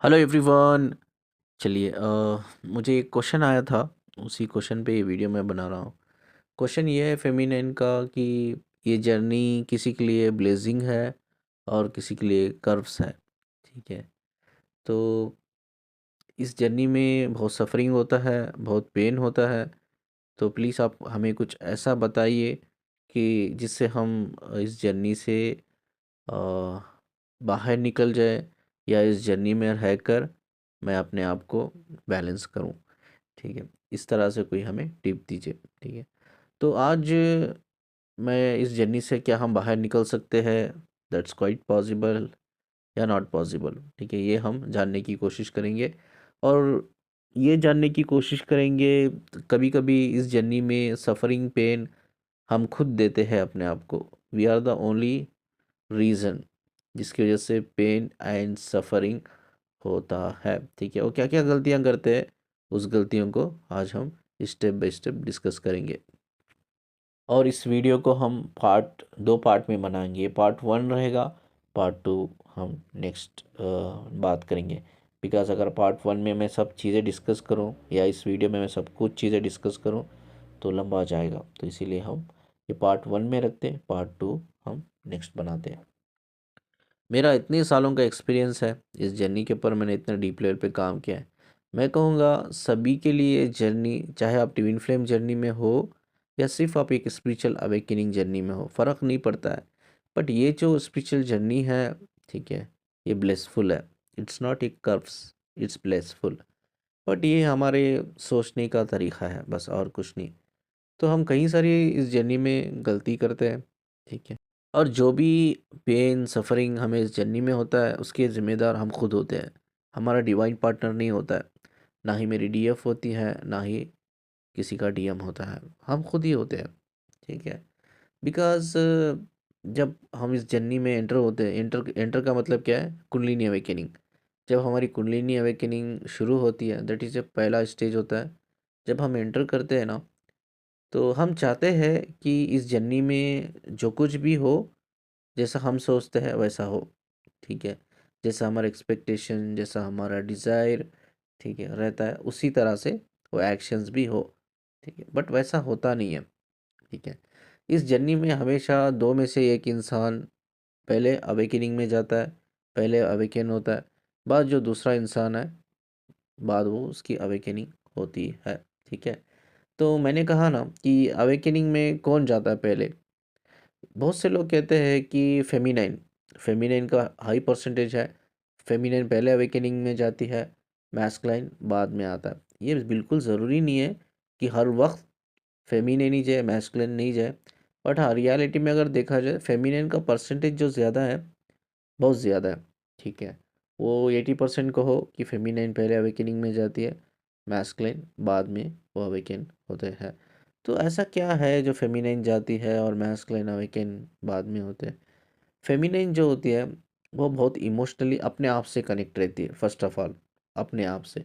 Hello everyone. चलिए मुझे एक क्वेश्चन आया था। उसी क्वेश्चन पे ये वीडियो मैं बना रहा हूँ। क्वेश्चन ये है फेमिनिन का कि ये जर्नी किसी के लिए ब्लेजिंग है और किसी के लिए कर्व्स है। ठीक है। तो इस जर्नी में बहुत सफरिंग होता है, बहुत पेन होता है। तो प्लीज़ आप हमें कुछ ऐसा बताइए कि जिससे हम इस जर्नी से अ, बाहर निकल जाए, या इस जर्नी में रहकर मैं अपने आप को बैलेंस करूं। ठीक है। इस तरह से कोई हमें टिप दीजिए। ठीक है। तो आज मैं इस जर्नी से क्या हम बाहर निकल सकते हैं, दैट्स क्वाइट पॉसिबल या नॉट पॉसिबल। ठीक है, ये हम जानने की कोशिश करेंगे। और ये जानने की कोशिश करेंगे, कभी कभी इस जर्नी में सफरिंग पेन हम खुद देते हैं अपने आप को। We are the only reason जिसकी वजह से पेन एंड सफरिंग होता है। ठीक है। और क्या क्या गलतियां करते हैं, उस गलतियों को आज हम स्टेप बाय स्टेप डिस्कस करेंगे। और इस वीडियो को हम दो पार्ट में बनाएंगे। पार्ट वन रहेगा, पार्ट टू हम नेक्स्ट बात करेंगे। बिकॉज अगर पार्ट वन में मैं सब चीज़ें डिस्कस करूं, या इस वीडियो में मैं सब कुछ चीज़ें डिस्कस करूं, तो लंबा जाएगा। तो इसीलिए हम ये पार्ट वन में रखते हैं, पार्ट टू हम नेक्स्ट बनाते हैं। मेरा इतने सालों का एक्सपीरियंस है इस जर्नी के ऊपर, मैंने इतना डीप लेवल पे काम किया है। मैं कहूँगा सभी के लिए जर्नी, चाहे आप ट्विन फ्लेम जर्नी में हो या सिर्फ आप एक स्पिरिचुअल अवेकनिंग जर्नी में हो, फ़र्क नहीं पड़ता है। बट ये जो स्पिरिचुअल जर्नी है, ठीक है, ये ब्लेसफुल है। It's not a curves, it's blessful. But ये हमारे सोचने का तरीका है, बस और कुछ नहीं। तो हम कई सारी इस जर्नी में गलती करते हैं। ठीक है। और जो भी पेन सफरिंग हमें इस जर्नी में होता है, उसके ज़िम्मेदार हम खुद होते हैं। हमारा डिवाइन पार्टनर नहीं होता है। ना ही मेरी डीएफ होती है, ना ही किसी का डीएम होता है। हम खुद ही होते हैं। ठीक है। बिकॉज़ जब हम इस जर्नी में एंटर होते हैं, एंटर एंटर का मतलब क्या है? कुंडलिनी अवेकनिंग। जब हमारी कुंडलिनी अवेकनिंग शुरू होती है, दैट इज़, जब पहला स्टेज होता है, जब हम एंटर करते हैं ना, तो हम चाहते हैं कि इस जर्नी में जो कुछ भी हो, जैसा हम सोचते हैं वैसा हो। ठीक है। जैसा हमारा एक्सपेक्टेशन, जैसा हमारा डिज़ायर, ठीक है, रहता है, उसी तरह से वो एक्शंस भी हो। ठीक है। बट वैसा होता नहीं है। ठीक है। इस जर्नी में हमेशा दो में से एक इंसान पहले अवेकनिंग में जाता है, पहले अवेकन होता है, बाद जो दूसरा इंसान है, बाद वो उसकी अवेकनिंग होती है। ठीक है। तो मैंने कहा ना कि अवेकनिंग में कौन जाता है पहले। बहुत से लोग कहते हैं कि फेमिनाइन फेमिनाइन का हाई परसेंटेज है, फेमिनाइन पहले अवेकनिंग में जाती है, मैस्कुलाइन बाद में आता है। ये बिल्कुल ज़रूरी नहीं है कि हर वक्त फेमिनाइन ही जाए, मैस्कुलाइन नहीं जाए। बट हाँ, रियलिटी में अगर देखा जाए, फेमिनाइन का परसेंटेज जो ज़्यादा है, बहुत ज़्यादा है। ठीक है। वो 80% कहो कि फेमिनाइन पहले अवेकनिंग में जाती है, मैस्कुलाइन बाद में वो अवेकन होते हैं। तो ऐसा क्या है जो फेमिनाइन जाती है और मैस्कुलाइन अवेकन बाद में होते हैं? फेमिनाइन जो होती है, वो बहुत इमोशनली अपने आप से कनेक्ट रहती है, फर्स्ट ऑफ ऑल अपने आप से।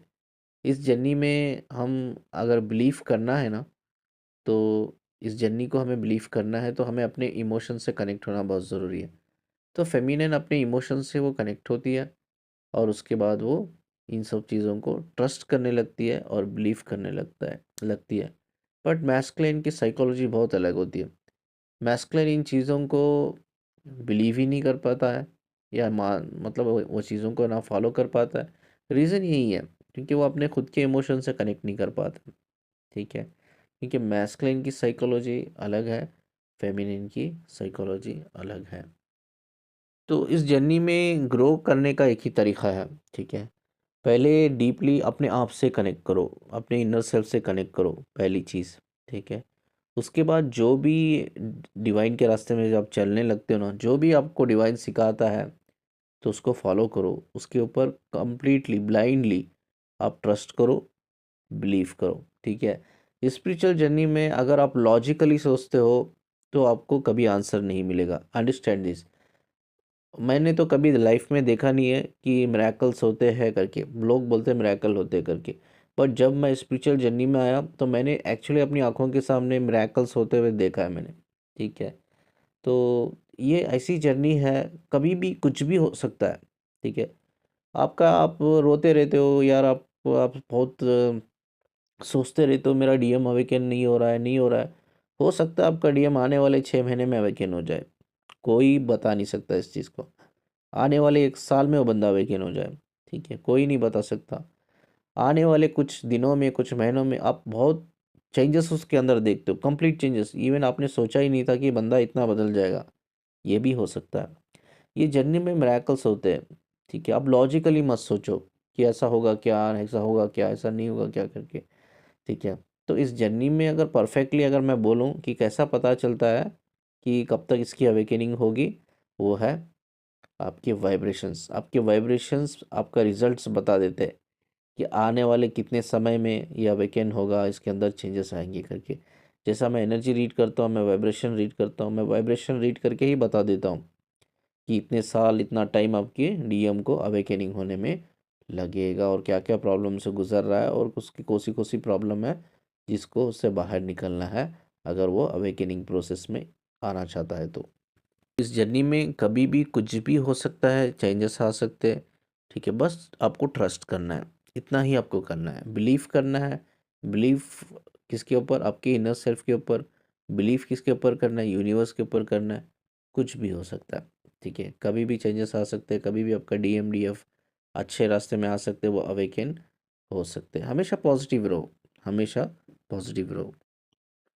इस जर्नी में हम अगर बिलीव करना है ना, तो इस जर्नी को हमें बिलीव करना है, तो हमें अपने इमोशन से कनेक्ट होना बहुत ज़रूरी है। तो फेमिनिन अपने इमोशन से वो कनेक्ट होती है, और उसके बाद वो इन सब चीज़ों को ट्रस्ट करने लगती है और बिलीव करने लगती है। बट मैस्कुलिन की साइकोलॉजी बहुत अलग होती है। मैस्कुलिन इन चीज़ों को बिलीव ही नहीं कर पाता है, या मान मतलब वो चीज़ों को ना फॉलो कर पाता है। रीज़न यही है, क्योंकि वो अपने खुद के इमोशन से कनेक्ट नहीं कर पाता। ठीक है। क्योंकि मैस्कुलिन की साइकोलॉजी अलग है, फेमिनिन की साइकोलॉजी अलग है। तो इस जर्नी में ग्रो करने का एक ही तरीका है। ठीक है। पहले डीपली अपने आप से कनेक्ट करो, अपने इनर सेल्फ से कनेक्ट करो, पहली चीज़। ठीक है। उसके बाद जो भी डिवाइन के रास्ते में जब आप चलने लगते हो ना, जो भी आपको डिवाइन सिखाता है, तो उसको फॉलो करो। उसके ऊपर कंप्लीटली ब्लाइंडली आप ट्रस्ट करो, बिलीव करो। ठीक है। स्पिरिचुअल जर्नी में अगर आप लॉजिकली सोचते हो, तो आपको कभी आंसर नहीं मिलेगा। Understand this. मैंने तो कभी लाइफ में देखा नहीं है कि मिरेकल्स होते हैं करके, लोग बोलते हैं मिरेकल होते हैं करके। बट जब मैं स्पिरिचुअल जर्नी में आया, तो मैंने एक्चुअली अपनी आंखों के सामने मिरेकल्स होते हुए देखा है मैंने। ठीक है। तो ये ऐसी जर्नी है, कभी भी कुछ भी हो सकता है। ठीक है। आप रोते रहते हो यार, आप बहुत सोचते रहते हो मेरा डीएम अवेकन नहीं हो रहा है, नहीं हो रहा है। हो सकता है आपका डीएम आने वाले 6 महीने में अवेकन हो जाए, कोई बता नहीं सकता इस चीज़ को। आने वाले 1 साल में वो बंदा अवेकन हो जाए, ठीक है, कोई नहीं बता सकता। आने वाले कुछ दिनों में, कुछ महीनों में आप बहुत चेंजेस उसके अंदर देखते हो, कंप्लीट चेंजेस। इवन आपने सोचा ही नहीं था कि बंदा इतना बदल जाएगा, ये भी हो सकता है। ये जर्नी में मिरेकल्स होते हैं, ठीक है। आप लॉजिकली मत सोचो कि ऐसा होगा क्या, ऐसा होगा क्या, ऐसा नहीं होगा क्या करके, ठीक है। तो इस जर्नी में अगर परफेक्टली अगर मैं बोलूँ कि कैसा पता चलता है कि कब तक इसकी अवेकनिंग होगी, वो है आपके वाइब्रेशंस आपका रिजल्ट्स बता देते हैं कि आने वाले कितने समय में ये अवेकन होगा, इसके अंदर चेंजेस आएंगे करके। जैसा मैं एनर्जी रीड करता हूँ, मैं वाइब्रेशन रीड करता हूँ, मैं वाइब्रेशन रीड करके ही बता देता हूँ कि इतने साल, इतना टाइम आपके डीएम को अवेकनिंग होने में लगेगा, और क्या क्या प्रॉब्लम से गुजर रहा है, और उसकी कौन सी प्रॉब्लम है जिसको उससे बाहर निकलना है, अगर वो अवेकनिंग प्रोसेस में आना चाहता है तो। इस जर्नी में कभी भी कुछ भी हो सकता है, चेंजेस आ सकते हैं, ठीक है। बस आपको ट्रस्ट करना है, इतना ही आपको करना है, बिलीव करना है। बिलीव किसके ऊपर? आपके इनर सेल्फ के ऊपर। बिलीव किसके ऊपर करना है? यूनिवर्स के ऊपर करना है। कुछ भी हो सकता है, ठीक है। कभी भी चेंजेस आ सकते हैं, कभी भी आपका डीएफ अच्छे रास्ते में आ सकते हैं, वो अवेकन हो सकते हैं। हमेशा पॉजिटिव रहो, हमेशा पॉजिटिव रहो।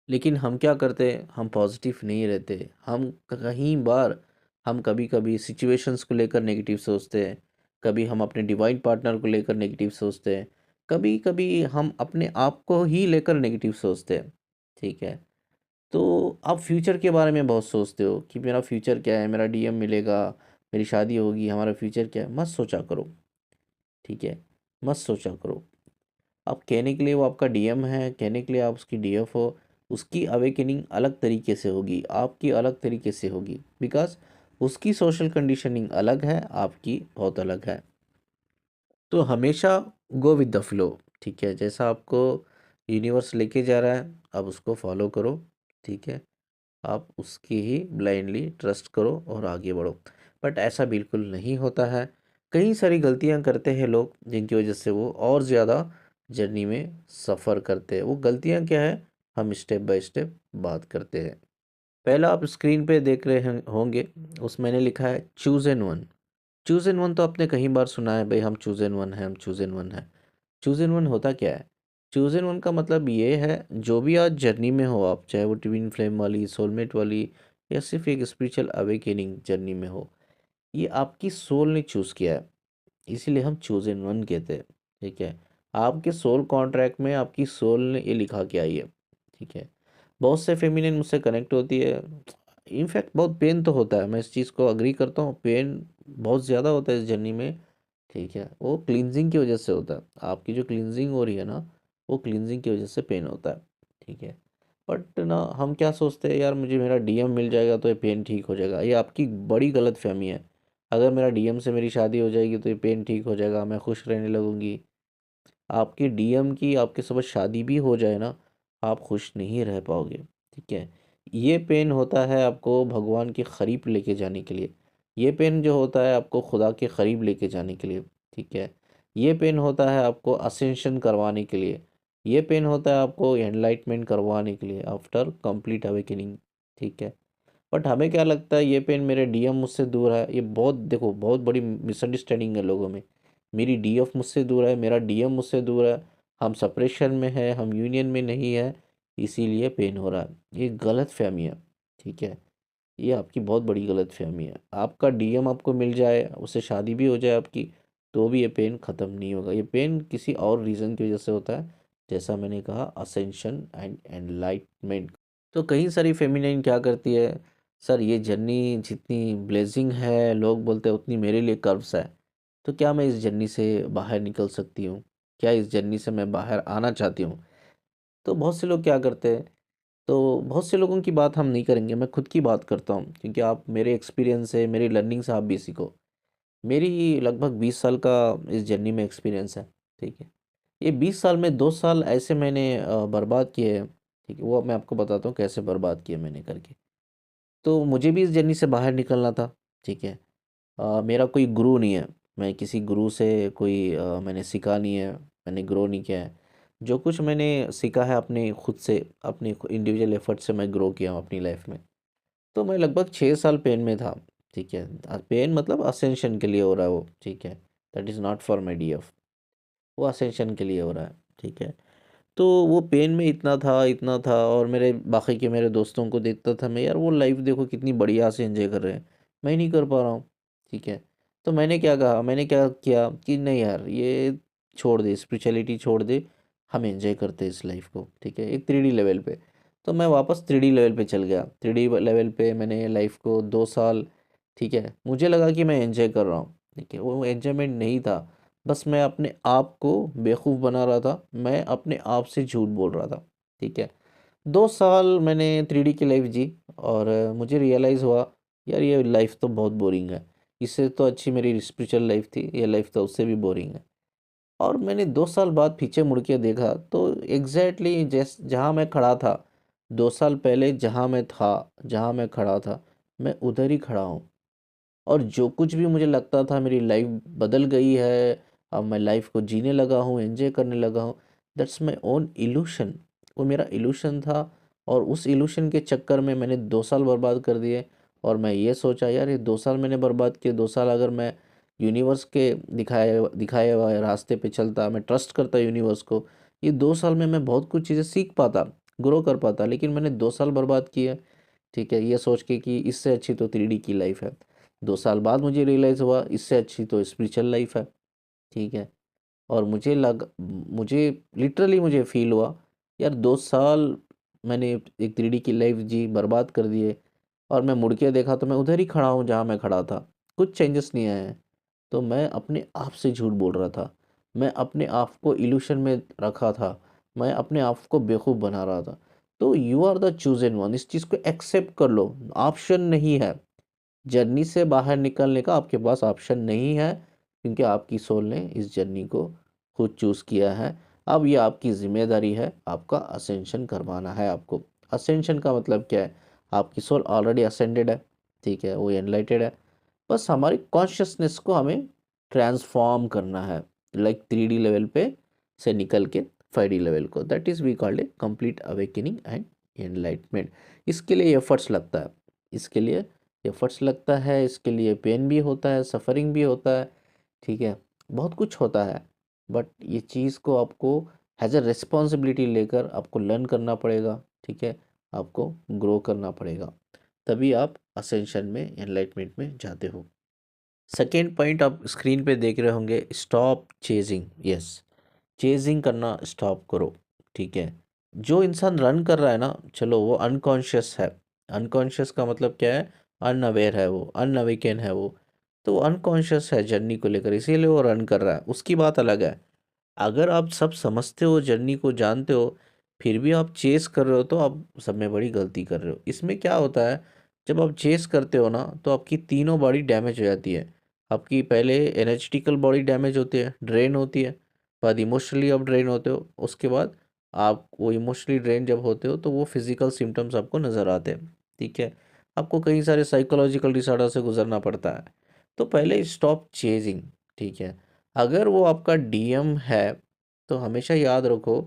लेकिन हम क्या करते हैं, हम पॉजिटिव नहीं रहते। हम कहीं बार, हम कभी कभी सिचुएशंस को लेकर नेगेटिव सोचते हैं, कभी हम अपने डिवाइन पार्टनर को लेकर नेगेटिव सोचते हैं, कभी कभी हम अपने आप को ही लेकर नेगेटिव सोचते हैं, ठीक है। तो आप फ्यूचर के बारे में बहुत सोचते हो कि मेरा फ्यूचर क्या है, मेरा डीएम मिलेगा, मेरी शादी होगी, हमारा फ्यूचर क्या है। मत सोचा करो, ठीक है, मत सोचा करो। अब कहने के लिए वो आपका डीएम है, कहने के लिए आप उसकी डीएफ हो, उसकी अवेकनिंग अलग तरीके से होगी, आपकी अलग तरीके से होगी, बिकॉज उसकी सोशल कंडीशनिंग अलग है, आपकी बहुत अलग है। तो हमेशा गो विद द फ्लो, ठीक है। जैसा आपको यूनिवर्स लेके जा रहा है, आप उसको फॉलो करो, ठीक है। आप उसकी ही ब्लाइंडली ट्रस्ट करो और आगे बढ़ो। बट ऐसा बिल्कुल नहीं होता है। कई सारी गलतियां करते हैं लोग, जिनकी वजह से वो और ज़्यादा जर्नी में सफ़र करते हैं। वो गलतियां क्या है, हम स्टेप बाय स्टेप बात करते हैं। पहला आप स्क्रीन पे देख रहे होंगे, उस मैंने लिखा है choose an one. Choose an one तो आपने कई बार सुना है भाई, हम चूज एन वन है, हम चूज एन वन है। चूज इन वन होता क्या है? चूज इन वन का मतलब ये है, जो भी आज जर्नी में हो आप, चाहे वो ट्विन फ्लेम वाली, सोलमेट वाली, या सिर्फ एक स्पिरिचुअल अवेकनिंग जर्नी में हो, ये आपकी सोल ने चूज़ किया है, इसीलिए हम चूज इन वन कहते हैं, ठीक है। आपके सोल कॉन्ट्रैक्ट में आपकी सोल ने ये लिखा के आई है, ठीक है। बहुत से फेमिनिन मुझसे कनेक्ट होती है। इनफैक्ट बहुत पेन तो होता है, मैं इस चीज़ को अग्री करता हूँ, पेन बहुत ज़्यादा होता है इस जर्नी में, ठीक है। वो क्लींजिंग की वजह से होता है, आपकी जो क्लींजिंग हो रही है ना, वो क्लींजिंग की वजह से पेन होता है, ठीक है। बट ना, हम क्या सोचते हैं यार, मुझे मेरा डीएम मिल जाएगा तो ये पेन ठीक हो जाएगा। ये आपकी बड़ी गलत फहमी है। अगर मेरा डीएम से मेरी शादी हो जाएगी तो ये पेन ठीक हो जाएगा, मैं खुश रहने लगूंगी। आपकी डीएम की आपके साथ शादी भी हो जाए ना, आप खुश नहीं रह पाओगे, ठीक है। ये पेन होता है आपको भगवान के करीब लेके जाने के लिए। ये पेन जो होता है आपको खुदा के करीब लेके जाने के लिए, ठीक है। ये पेन होता है आपको असेंशन करवाने के लिए। ये पेन होता है आपको एनलाइटमेंट करवाने के लिए आफ्टर कंप्लीट अवेकनिंग, ठीक है। बट हमें क्या लगता है, ये पेन मेरे डीएम मुझसे दूर है, ये बहुत, देखो, बहुत बड़ी मिसअंडरस्टैंडिंग है लोगों में। मेरी डीएफ मुझसे दूर है, मेरा डीएम मुझसे दूर है, हम सेपरेशन में है, हम यूनियन में नहीं है, इसीलिए पेन हो रहा है। ये गलत फहमी है, ठीक है। ये आपकी बहुत बड़ी गलत फहमी है। आपका डीएम आपको मिल जाए, उससे शादी भी हो जाए आपकी, तो भी ये पेन ख़त्म नहीं होगा। ये पेन किसी और रीज़न की वजह से होता है, जैसा मैंने कहा, असेंशन एंड एनलाइटमेंट। तो कई सारी फेमिनाइन क्या करती है, सर ये जर्नी जितनी ब्लेजिंग है, लोग बोलते हैं, उतनी मेरे लिए कर्व्स है। तो क्या मैं इस जर्नी से बाहर निकल सकती हूँ? क्या इस जर्नी से मैं बाहर आना चाहती हूँ? तो बहुत से लोग क्या करते हैं, तो बहुत से लोगों की बात हम नहीं करेंगे, मैं खुद की बात करता हूँ, क्योंकि आप मेरे एक्सपीरियंस से, मेरी लर्निंग से आप भी सीखो। मेरी लगभग 20 साल का इस जर्नी में एक्सपीरियंस है, ठीक है। ये 20 साल में 2 साल ऐसे मैंने बर्बाद किए हैं, ठीक है। वो मैं आपको बताता हूँ कैसे बर्बाद किए मैंने करके। तो मुझे भी इस जर्नी से बाहर निकलना था, ठीक है। मेरा कोई गुरु नहीं है, मैं किसी गुरु से कोई मैंने सीखा नहीं है, मैंने ग्रो नहीं किया है। जो कुछ मैंने सीखा है अपने खुद से, अपने इंडिविजुअल एफर्ट से मैं ग्रो किया हूँ अपनी लाइफ में। तो मैं लगभग 6 साल पेन में था। ठीक है, पेन मतलब असेंशन के लिए हो रहा है वो। ठीक है, that is not for my D F, वो असेंशन के लिए हो रहा है। ठीक है, तो वो पेन में इतना था, और मेरे बाकी के मेरे दोस्तों को देखता था मैं, यार वो लाइफ देखो कितनी बढ़िया से एंजॉय कर रहे हैं, मैं नहीं कर पा रहा हूँ। ठीक है, तो मैंने क्या किया कि नहीं यार, ये छोड़ दे, स्पिरिचुअलिटी छोड़ दे, हम एंजॉय करते हैं इस लाइफ को। ठीक है, एक 3D लेवल पे। तो मैं वापस 3D लेवल पे चल गया। 3D लेवल पे मैंने लाइफ को 2 साल, ठीक है, मुझे लगा कि मैं एंजॉय कर रहा हूँ। ठीक है, वो एंजॉयमेंट नहीं था, बस मैं अपने आप को बेवकूफ़ बना रहा था, मैं अपने आप से झूठ बोल रहा था। ठीक है, 2 साल मैंने 3D की लाइफ जी, और मुझे रियलाइज़ हुआ, यार ये लाइफ तो बहुत बोरिंग है, इससे तो अच्छी मेरी स्पिरिचुअल लाइफ थी, ये लाइफ तो उससे भी बोरिंग है। और मैंने 2 साल बाद पीछे मुड़ के देखा तो एग्जैक्टली जहाँ मैं खड़ा था 2 साल पहले, जहाँ मैं था, जहाँ मैं खड़ा था, मैं उधर ही खड़ा हूँ। और जो कुछ भी मुझे लगता था मेरी लाइफ बदल गई है, अब मैं लाइफ को जीने लगा हूँ, एंजॉय करने लगा हूँ, दैट्स माई ओन इल्यूशन। वो मेरा इल्यूशन था, और उस इल्यूशन के चक्कर में मैंने 2 साल बर्बाद कर दिए। और मैं ये सोचा, यार ये 2 साल मैंने बर्बाद किए, 2 साल अगर मैं यूनिवर्स के दिखाए दिखाए हुए रास्ते पे चलता, मैं ट्रस्ट करता यूनिवर्स को, ये 2 साल में मैं बहुत कुछ चीज़ें सीख पाता, ग्रो कर पाता, लेकिन मैंने 2 साल बर्बाद किए। ठीक है, ये सोच के कि इससे अच्छी तो 3D की लाइफ है। 2 साल बाद मुझे रियलाइज़ हुआ, इससे अच्छी तो स्पिरिचुअल लाइफ है। ठीक है, और मुझे लिटरली मुझे फील हुआ, यार 2 साल मैंने एक 3D की लाइफ जी, बर्बाद कर दिए, और मैं मुड़ के देखा तो मैं उधर ही खड़ा हूँ जहाँ मैं खड़ा था, कुछ चेंजेस नहीं आए हैं। तो मैं अपने आप से झूठ बोल रहा था, मैं अपने आप को इल्यूशन में रखा था, मैं अपने आप को बेवकूफ़ बना रहा था। तो you are the chosen one, इस चीज़ को एक्सेप्ट कर लो, ऑप्शन नहीं है। जर्नी से बाहर निकलने का आपके पास ऑप्शन नहीं है, क्योंकि आपकी सोल ने इस जर्नी को खुद चूज़ किया है। अब ये आपकी ज़िम्मेदारी है, आपका असेंशन करवाना है आपको। असेंशन का मतलब क्या है? आपकी सोल ऑलरेडी असेंडेड है, ठीक है, वो एनलाइटेड है। बस हमारी कॉन्शियसनेस को हमें ट्रांसफॉर्म करना है, लाइक 3D लेवल पे से निकल के 5D लेवल को, that is we called a complete awakening and enlightenment. इसके लिए एफर्ट्स लगता है, इसके लिए एफर्ट्स लगता है, इसके लिए पेन भी होता है, सफ़रिंग भी होता है। ठीक है, बहुत कुछ होता है, बट ये चीज़ को आपको एज अ रिस्पॉन्सिबिलिटी लेकर आपको लर्न करना पड़ेगा। ठीक है, आपको ग्रो करना पड़ेगा, तभी आप असेंशन में, एनलाइटमेंट में जाते हो। सेकेंड पॉइंट आप स्क्रीन पे देख रहे होंगे, स्टॉप चेजिंग। यस, चेजिंग करना स्टॉप करो। ठीक है, जो इंसान रन कर रहा है ना, चलो वो अनकॉन्शियस है। अनकॉन्शियस का मतलब क्या है? अनअवेयर है वो, अनअवेकन है वो। तो वो अनकॉन्शियस है जर्नी को लेकर, इसीलिए वो रन कर रहा है, उसकी बात अलग है। अगर आप सब समझते हो, जर्नी को जानते हो, फिर भी आप चेस कर रहे हो, तो आप सब में बड़ी गलती कर रहे हो। इसमें क्या होता है, जब आप चेस करते हो ना, तो आपकी तीनों बॉडी डैमेज हो जाती है। आपकी पहले एनर्जेटिकल बॉडी डैमेज होती है, ड्रेन होती है, बाद इमोशनली आप ड्रेन होते हो, उसके बाद आप वो इमोशनली ड्रेन जब होते हो तो वो फिजिकल सिम्टम्स आपको नज़र आते हैं। ठीक है, आपको कई सारे साइकोलॉजिकल डिसऑर्डर से गुजरना पड़ता है। तो पहले स्टॉप चेजिंग। ठीक है, अगर वो आपका डीएम है, तो हमेशा याद रखो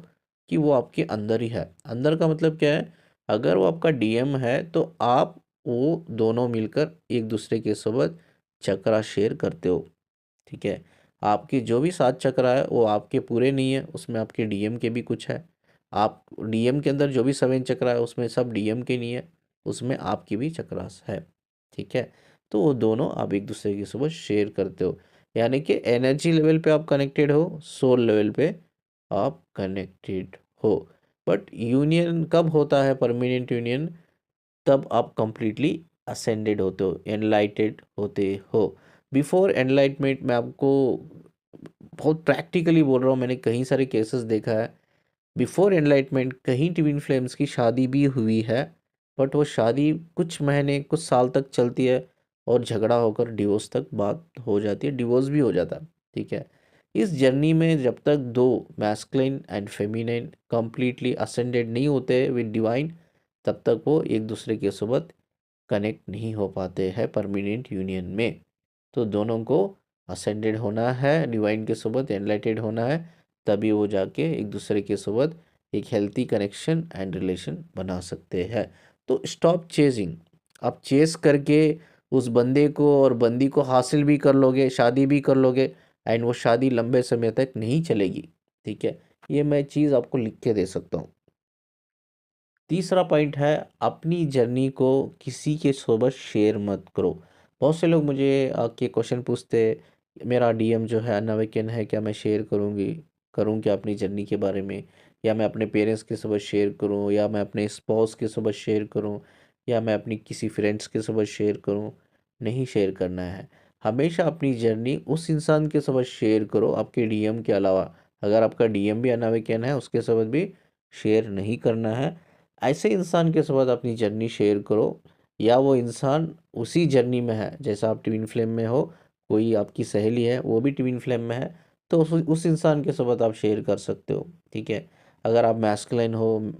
कि वो आपके अंदर ही है। अंदर का मतलब क्या है? अगर वो आपका डीएम है, तो आप वो दोनों मिलकर एक दूसरे के साथ चक्रा शेयर करते हो। ठीक है, आपके जो भी 7 चक्रा है वो आपके पूरे नहीं है, उसमें आपके डीएम के भी कुछ है। आप डीएम के अंदर जो भी 7 चक्रा है उसमें सब डीएम के नहीं है, उसमें आपकी भी चक्रास है। ठीक है, तो वो दोनों आप एक दूसरे के साथ शेयर करते हो, यानी कि एनर्जी लेवल पे आप कनेक्टेड हो, सोल लेवल पे आप कनेक्टेड हो। बट यूनियन कब होता है, परमानेंट यूनियन? तब आप कंप्लीटली असेंडेड होते हो, एनलाइटेड होते हो। बिफोर एनलाइटमेंट, मैं आपको बहुत प्रैक्टिकली बोल रहा हूँ, मैंने कई सारे केसेस देखा है। बिफोर एनलाइटमेंट कहीं ट्विन फ्लेम्स की शादी भी हुई है, बट वो शादी कुछ महीने, कुछ साल तक चलती है, और झगड़ा होकर डिवोर्स तक बात हो जाती है, डिवोर्स भी हो जाता है। ठीक है, इस जर्नी में जब तक दो masculine and feminine completely ascended नहीं होते विद डिवाइन, तब तक वो एक दूसरे के साथ कनेक्ट नहीं हो पाते हैं परमानेंट यूनियन में। तो दोनों को असेंडेड होना है डिवाइन के सोबत, एनलाइटेड होना है, तभी वो जाके एक दूसरे के सोबत एक हेल्थी कनेक्शन एंड रिलेशन बना सकते हैं। तो स्टॉप चेजिंग। आप चेस करके उस बंदे को और बंदी को हासिल भी कर लोगे, शादी भी कर लोगे, एंड वो शादी लंबे समय तक नहीं चलेगी। ठीक है, ये मैं चीज़ आपको लिख के दे सकता हूँ। तीसरा पॉइंट है, अपनी जर्नी को किसी के सोबत शेयर मत करो। बहुत से लोग मुझे आके क्वेश्चन पूछते, मेरा डीएम जो है अनअवेकन है, क्या मैं शेयर करूँ क्या अपनी जर्नी के बारे में, या मैं अपने पेरेंट्स के सोबत शेयर करूँ, या मैं अपने स्पाउस के सोबत शेयर करूँ, या मैं अपनी किसी फ्रेंड्स के सोबत शेयर करूँ। नहीं शेयर करना है। हमेशा अपनी जर्नी उस इंसान के सोबत शेयर करो आपके डीएम के अलावा। अगर आपका डीएम भी अनअवेकन है, उसके सोबत भी शेयर नहीं करना है। ऐसे इंसान के साथ अपनी जर्नी शेयर करो, या वो इंसान उसी जर्नी में है, जैसा आप ट्विन फ्लेम में हो, कोई आपकी सहेली है वो भी ट्विन फ्लेम में है, तो उस इंसान के साथ आप शेयर कर सकते हो। ठीक है, अगर आप मैस्कुलिन हो,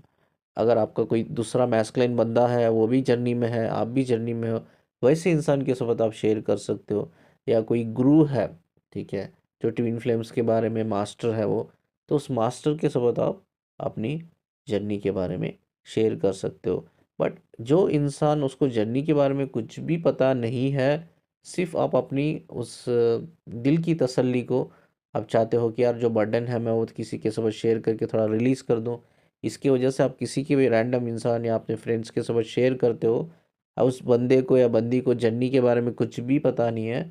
अगर आपका कोई दूसरा मैस्कुलिन बंदा है वो भी जर्नी में है, आप भी जर्नी में हो, वैसे इंसान के साथ आप शेयर कर सकते हो। या कोई गुरु है, ठीक है, जो ट्विन फ्लेम्स के बारे में मास्टर है वो, तो उस मास्टर के साथ आप अपनी जर्नी के बारे में शेयर कर सकते हो। बट जो इंसान, उसको जर्नी के बारे में कुछ भी पता नहीं है, सिर्फ आप अपनी उस दिल की तसल्ली को आप चाहते हो कि यार जो बर्डन है मैं वो किसी के साथ शेयर करके थोड़ा रिलीज़ कर दूं, इसकी वजह से आप किसी के भी रैंडम इंसान या अपने फ्रेंड्स के साथ शेयर करते हो, और उस बंदे को या बंदी को जर्नी के बारे में कुछ भी पता नहीं है,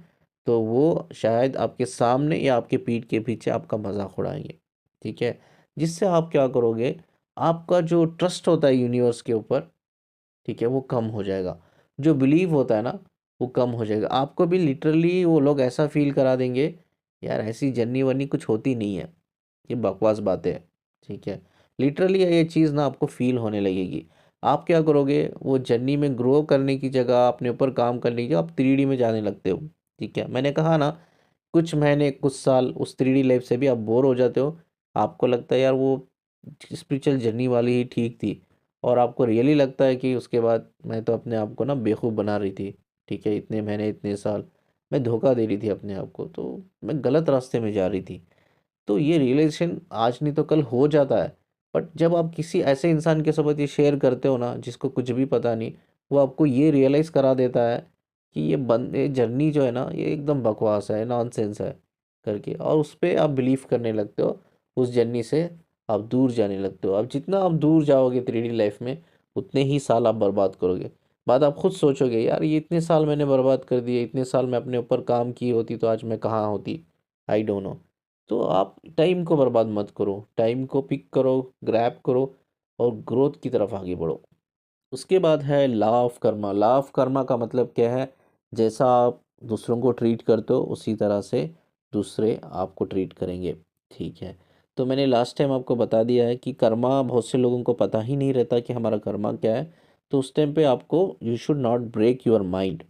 तो वो शायद आपके सामने या आपके पीठ के पीछे आपका मजाक उड़ाएंगे। ठीक है, जिससे आप क्या करोगे, आपका जो ट्रस्ट होता है यूनिवर्स के ऊपर, ठीक है, वो कम हो जाएगा। जो बिलीव होता है ना, वो कम हो जाएगा। आपको भी लिटरली वो लोग ऐसा फील करा देंगे, यार ऐसी जर्नी वरनी कुछ होती नहीं है, ये बकवास बातें हैं। ठीक है, लिटरली ये चीज़ ना आपको फील होने लगेगी। आप क्या करोगे, वो जर्नी में ग्रो करने की जगह, अपने ऊपर काम करने की जगह आप 3D में जाने लगते हो। ठीक है, मैंने कहा ना, कुछ महीने कुछ साल उस 3D लाइफ से भी आप बोर हो जाते हो। आपको लगता है यार वो स्पिरिचुअल जर्नी वाली ही ठीक थी, और आपको रियली लगता है कि उसके बाद मैं तो अपने आप को ना बेवकूफ़ बना रही थी। ठीक है, इतने महीने इतने साल मैं धोखा दे रही थी अपने आप को, तो मैं गलत रास्ते में जा रही थी। तो ये रियलाइजेशन आज नहीं तो कल हो जाता है। बट जब आप किसी ऐसे इंसान के साथ ये शेयर करते हो ना, जिसको कुछ भी पता नहीं, वो आपको ये रियलाइज़ करा देता है कि ये जर्नी जो है ना, ये एकदम बकवास है, नॉनसेंस है करके, और उस पे आप बिलीव करने लगते हो। उस जर्नी से आप दूर जाने लगते हो। अब जितना आप दूर जाओगे 3D लाइफ में, उतने ही साल आप बर्बाद करोगे। बात आप खुद सोचोगे, यार ये इतने साल मैंने बर्बाद कर दिए, इतने साल मैं अपने ऊपर काम की होती तो आज मैं कहाँ होती, आई डोंट नो। तो आप टाइम को बर्बाद मत करो, टाइम को पिक करो, ग्रैब करो, और ग्रोथ की तरफ आगे बढ़ो। उसके बाद है law of Karma. Law of Karma का मतलब क्या है, जैसा आप दूसरों को ट्रीट करते हो, उसी तरह से दूसरे आपको ट्रीट करेंगे। ठीक है, तो मैंने लास्ट टाइम आपको बता दिया है कि कर्मा, बहुत से लोगों को पता ही नहीं रहता कि हमारा कर्मा क्या है। तो उस टाइम पे आपको, you should not break your mind.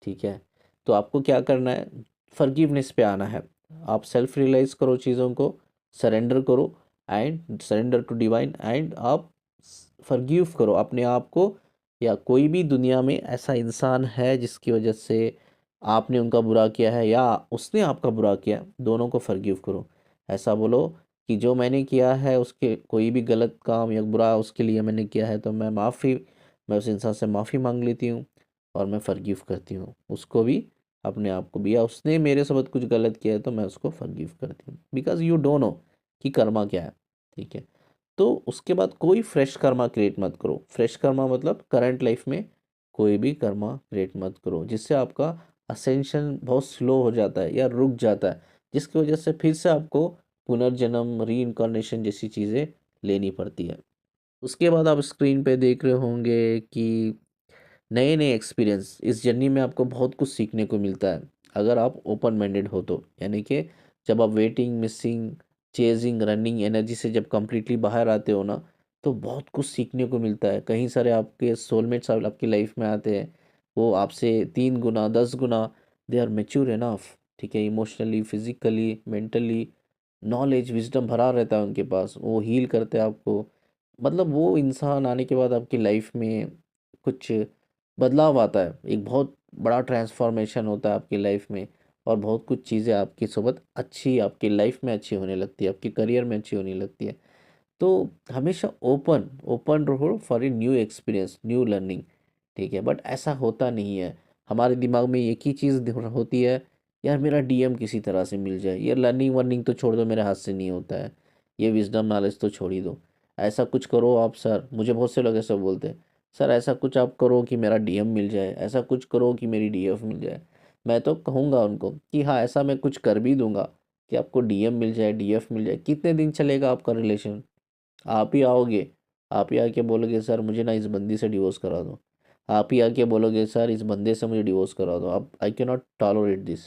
ठीक है, तो आपको क्या करना है, फॉरगिवनेस पे आना है। आप सेल्फ रियलाइज करो चीज़ों को, सरेंडर करो, and surrender to divine, and आप फॉरगिव करो अपने आप को, या कोई भी दुनिया में ऐसा इंसान है जिसकी वजह से आपने उनका बुरा किया है या उसने आपका बुरा किया, दोनों को फॉरगिव करो। ऐसा बोलो कि जो मैंने किया है, उसके कोई भी गलत काम या बुरा उसके लिए मैंने किया है, तो मैं उस इंसान से माफ़ी मांग लेती हूँ, और मैं फॉरगिव करती हूँ उसको भी, अपने आप को भी। या उसने मेरे साथ कुछ गलत किया है तो मैं उसको फॉरगिव करती हूँ, बिकॉज यू डोंट नो कि कर्मा क्या है। ठीक है, तो उसके बाद कोई फ्रेश कर्मा क्रिएट मत करो। फ्रेश कर्मा मतलब करंट लाइफ में कोई भी कर्मा क्रिएट मत करो, जिससे आपका असेंशन बहुत स्लो हो जाता है या रुक जाता है, जिसकी वजह से फिर से आपको पुनर्जन्म, री इनकारनेशन जैसी चीज़ें लेनी पड़ती है। उसके बाद आप स्क्रीन पे देख रहे होंगे कि नए नए एक्सपीरियंस, इस जर्नी में आपको बहुत कुछ सीखने को मिलता है, अगर आप ओपन माइंडेड हो तो। यानी कि जब आप waiting, missing, chasing, running energy से जब कम्प्लीटली बाहर आते हो ना, तो बहुत कुछ सीखने को मिलता है। कहीं सारे आपके सोलमेट्स आपकी लाइफ में आते हैं, वो आपसे 3 गुना 10 गुना, दे आर मेच्योर इनफ। ठीक है, emotionally, physically, mentally, knowledge, wisdom भरा रहता है उनके पास, वो हील करते हैं आपको। मतलब वो इंसान आने के बाद आपकी लाइफ में कुछ बदलाव आता है, एक बहुत बड़ा ट्रांसफॉर्मेशन होता है आपकी लाइफ में, और बहुत कुछ चीज़ें आपकी सोबत अच्छी, आपकी लाइफ में अच्छी होने लगती है, आपके करियर में अच्छी होने लगती है। तो हमेशा ओपन ओपन रहो for a new experience, new learning. ठीक है, बट ऐसा होता नहीं है। हमारे दिमाग में एक ही चीज़ होती है, यार मेरा डीएम किसी तरह से मिल जाए, ये लर्निंग वर्निंग तो छोड़ दो, मेरे हाथ से नहीं होता है, ये विजडम नॉलेज तो छोड़ ही दो। ऐसा कुछ करो आप सर, मुझे बहुत से लोग ऐसा बोलते हैं, सर ऐसा कुछ आप करो कि मेरा डीएम मिल जाए, ऐसा कुछ करो कि मेरी डीएफ मिल जाए। मैं तो कहूँगा उनको कि हाँ, ऐसा मैं कुछ कर भी दूंगा कि आपको डीएम मिल जाए, डीएफ मिल जाए। कितने दिन चलेगा आपका रिलेशन? आप ही आओगे, आप ही आके बोलोगे सर मुझे ना इस बंदी से डिवोर्स करा दो, आप ही आके बोलोगे सर इस बंदे से मुझे डिवोर्स करा दो। आप, I can not tolerate this.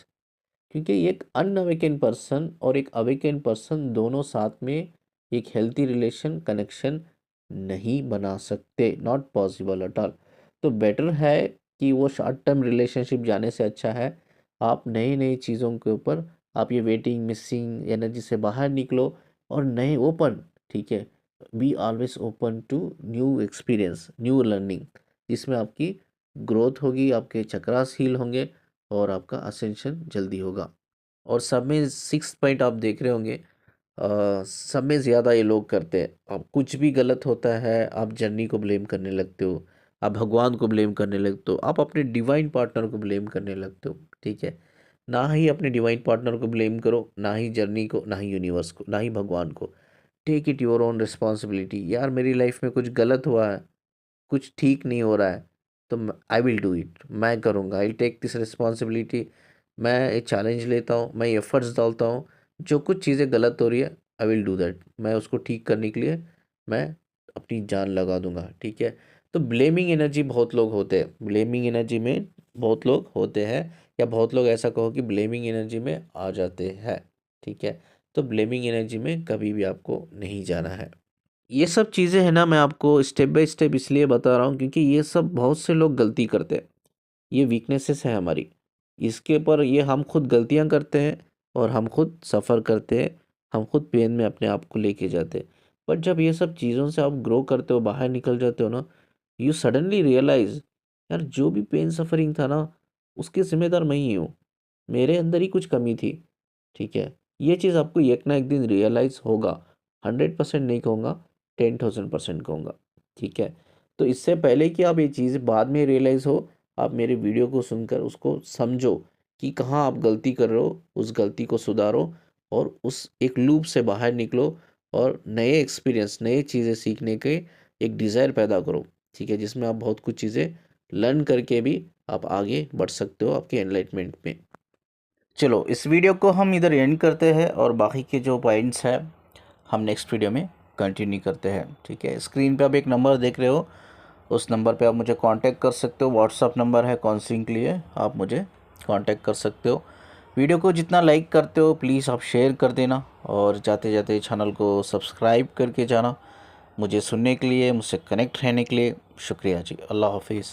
क्योंकि एक अनअवेकन पर्सन और एक अवेकन पर्सन दोनों साथ में एक हेल्थी रिलेशन कनेक्शन नहीं बना सकते, नॉट पॉसिबल एट ऑल। तो बेटर है कि वो शॉर्ट टर्म रिलेशनशिप जाने से अच्छा है आप नई नई चीज़ों के ऊपर, आप ये वेटिंग मिसिंग एनर्जी से बाहर निकलो और नए ओपन। ठीक है, be always open to new experience, new learning, जिसमें आपकी ग्रोथ होगी, आपके चक्रास हील होंगे और आपका असेंशन जल्दी होगा। और सब में सिक्स पॉइंट आप देख रहे होंगे, सब में ज़्यादा ये लोग करते हैं। अब कुछ भी गलत होता है आप जर्नी को ब्लेम करने लगते हो, आप भगवान को ब्लेम करने लगते हो, आप अपने डिवाइन पार्टनर को ब्लेम करने लगते हो। ठीक है, ना ही अपने डिवाइन पार्टनर को ब्लेम करो, ना ही जर्नी को, ना ही यूनिवर्स को, ना ही भगवान को। Take it your own responsibility. यार मेरी लाइफ में कुछ गलत हुआ है, कुछ ठीक नहीं हो रहा है, तो आई विल डू इट, मैं करूँगा, आई टेक दिस रिस्पॉन्सिबिलिटी। मैं एक चैलेंज लेता हूँ, मैं एफर्ट्स डालता हूँ, जो कुछ चीज़ें गलत हो रही है आई विल डू दैट, मैं उसको ठीक करने के लिए मैं अपनी जान लगा दूंगा। ठीक है, तो ब्लेमिंग एनर्जी बहुत लोग होते हैं, ब्लेमिंग एनर्जी में बहुत लोग होते हैं, या बहुत लोग ऐसा कहो कि ब्लेमिंग एनर्जी में आ जाते हैं। ठीक है, तो ब्लेमिंग एनर्जी में कभी भी आपको नहीं जाना है। ये सब चीज़ें हैं ना, मैं आपको स्टेप बाय स्टेप इसलिए बता रहा हूँ क्योंकि ये सब बहुत से लोग गलती करते हैं, ये वीकनेसेस है हमारी, इसके ऊपर ये हम खुद गलतियाँ करते हैं और हम खुद सफ़र करते हैं, हम खुद पेन में अपने आप को लेके जाते हैं। बट जब ये सब चीज़ों से आप ग्रो करते हो, बाहर निकल जाते हो ना, यू सडनली रियलाइज़ यार जो भी पेन सफरिंग था ना, उसके ज़िम्मेदार मैं ही हूँ, मेरे अंदर ही कुछ कमी थी। ठीक है, ये चीज़ आपको एक ना एक दिन रियलाइज़ होगा, 100% नहीं कहूँगा, 10,000% कहूँगा। ठीक है, तो इससे पहले कि आप ये चीज़ बाद में रियलाइज़ हो, आप मेरे वीडियो को सुनकर उसको समझो कि कहाँ आप गलती कर रहे हो, उस गलती को सुधारो और उस एक लूप से बाहर निकलो और नए एक्सपीरियंस, नई चीज़ें सीखने के एक डिज़ायर पैदा करो। ठीक है, जिसमें आप बहुत कुछ चीज़ें लर्न करके भी आप आगे बढ़ सकते हो आपके एनलाइटमेंट में। चलो इस वीडियो को हम इधर एंड करते हैं और बाकी के जो पॉइंट्स हैं हम नेक्स्ट वीडियो में कंटिन्यू करते हैं। ठीक है, स्क्रीन पे आप एक नंबर देख रहे हो, उस नंबर पे आप मुझे कांटेक्ट कर सकते हो, व्हाट्सअप नंबर है काउंसलिंग के लिए, आप मुझे कांटेक्ट कर सकते हो। वीडियो को जितना लाइक करते हो प्लीज़ आप शेयर कर देना और जाते जाते चैनल को सब्सक्राइब करके जाना। मुझे सुनने के लिए, मुझसे कनेक्ट रहने के लिए शुक्रिया जी। अल्लाह हाफिज़।